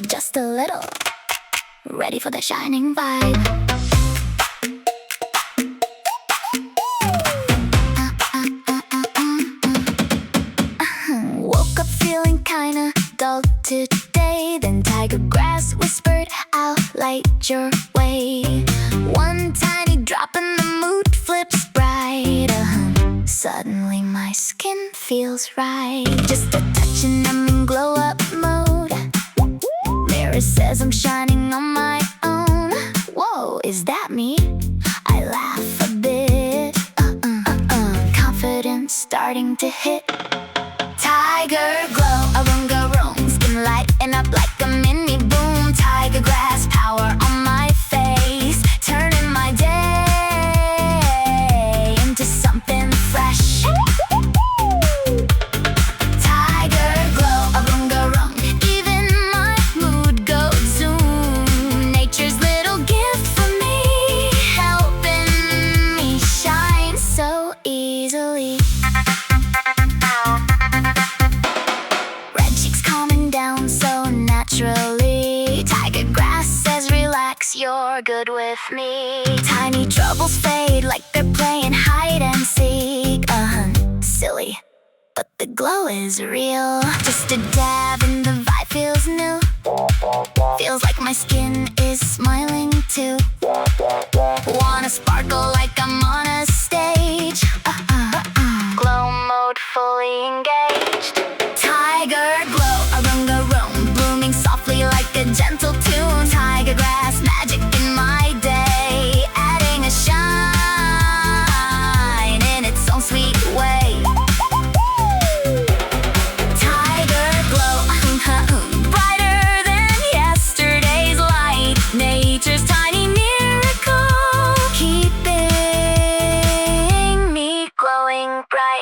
Just a little. Ready for the shining vibe. Woke up feeling kinda dull today. Then tiger grass whispered, I'll light your way. One tiny drop and the mood flips bright. Suddenly my skin feels right. Just a touch and I'm in glow up mode. Mirror says I'm shining on my own. Whoa, is that me? I laugh a bit. Confidence starting to hit. Tiger glow, a skin lighting up like a mini boom. Tiger grass power on my face, turning my day into something fresh. Tiger glow, a even my mood goes zoom. Nature's little gift for me, helping me shine so easily. Down so naturally. Tiger grass says relax, you're good with me. Tiny troubles fade like they're playing hide and seek. Silly, but the glow is real. Just a dab and the vibe feels new. Feels like my skin is smiling too.